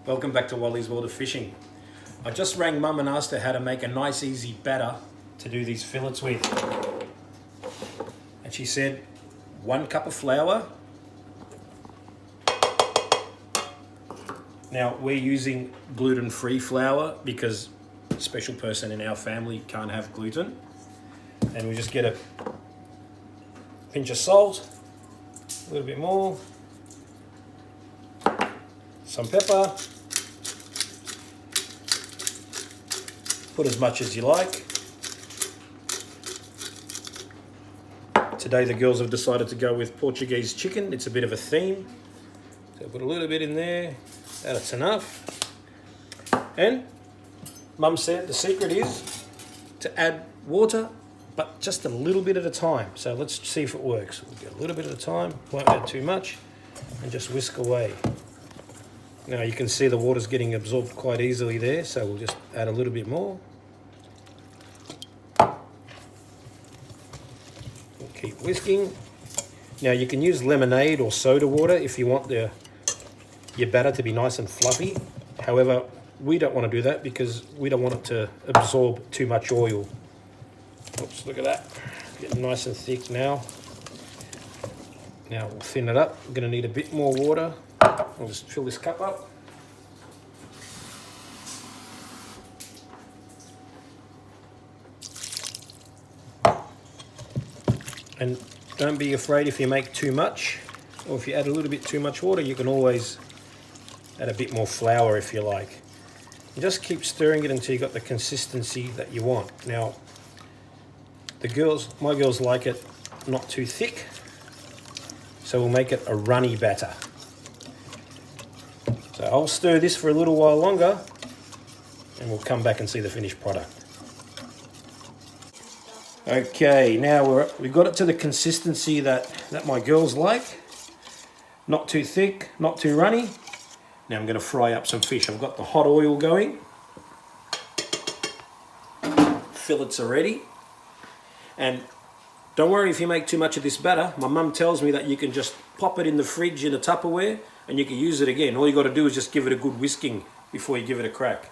Welcome back to Wally's World of Fishing. I just rang Mum and asked her how to make a nice easy batter to do these fillets with. And she said 1 cup of flour. Now we're using gluten-free flour because a special person in our family can't have gluten. And we just get a pinch of salt, a little bit more, some pepper, put as much as you like. Today the girls have decided to go with Portuguese chicken. It's a bit of a theme. So put a little bit in there, that's enough. And Mum said the secret is to add water, but just a little bit at a time. So let's see if it works. We'll get a little bit at a time, won't add too much, and just whisk away. Now you can see the water's getting absorbed quite easily there, so we'll just add a little bit more. We'll keep whisking. Now you can use lemonade or soda water if you want your batter to be nice and fluffy. However, we don't want to do that because we don't want it to absorb too much oil. Oops, look at that. Getting nice and thick now. Now we'll thin it up. We're going to need a bit more water. I'll just fill this cup up. And don't be afraid if you make too much, or if you add a little bit too much water, you can always add a bit more flour if you like. And just keep stirring it until you got the consistency that you want. Now, my girls like it not too thick, so we'll make it a runny batter. So I'll stir this for a little while longer and we'll come back and see the finished product. Okay, now we've got it to the consistency that my girls like. Not too thick, not too runny. Now I'm going to fry up some fish. I've got the hot oil going. Fillets are ready. And don't worry if you make too much of this batter. My mum tells me that you can just pop it in the fridge in a Tupperware and you can use it again. All you got to do is just give it a good whisking before you give it a crack.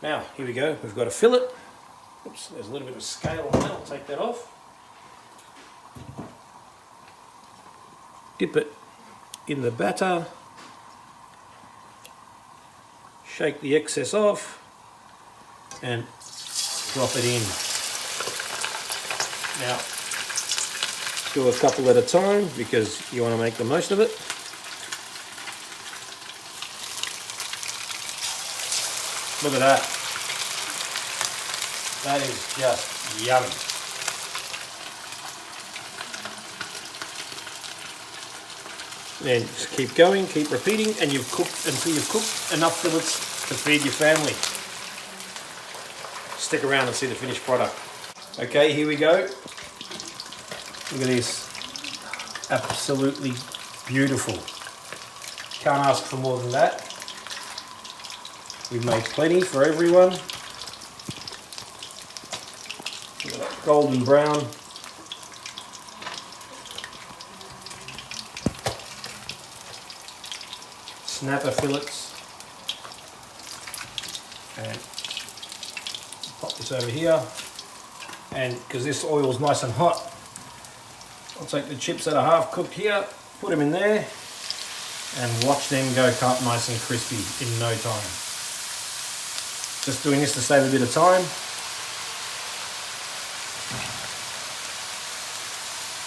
Now, here we go. We've got a fillet. Oops, there's a little bit of scale on that. I'll take that off. Dip it in the batter. Shake the excess off and drop it in. Now, do a couple at a time because you want to make the most of it. Look at that. That is just yummy. Then just keep going, keep repeating, and you've cooked until you've cooked enough fillets to feed your family. Stick around and see the finished product. Okay, here we go. Look at this. Absolutely beautiful. Can't ask for more than that. We've made plenty for everyone. Look at that golden brown. Snapper fillets. And pop this over here. And because this oil is nice and hot, I'll take the chips that are half cooked here, put them in there, and watch them go cut nice and crispy in no time. Just doing this to save a bit of time.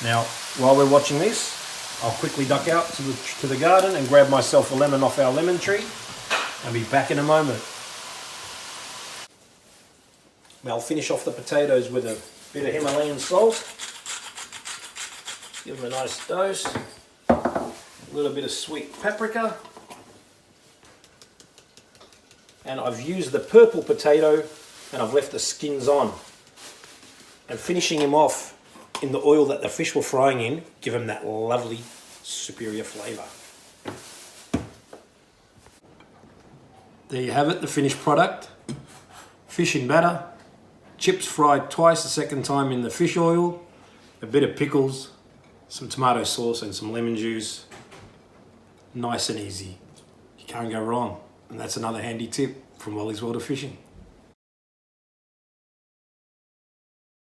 Now, while we're watching this, I'll quickly duck out to the garden and grab myself a lemon off our lemon tree. I'll be back in a moment. Now I'll finish off the potatoes with a bit of Himalayan salt. Give them a nice dose. A little bit of sweet paprika. And I've used the purple potato and I've left the skins on. And finishing them off in the oil that the fish were frying in, give them that lovely superior flavour. There you have it, the finished product. Fish in batter, chips fried twice, the second time in the fish oil, a bit of pickles, some tomato sauce and some lemon juice. Nice and easy. can't go wrong. And that's another handy tip from Wally's World of Fishing.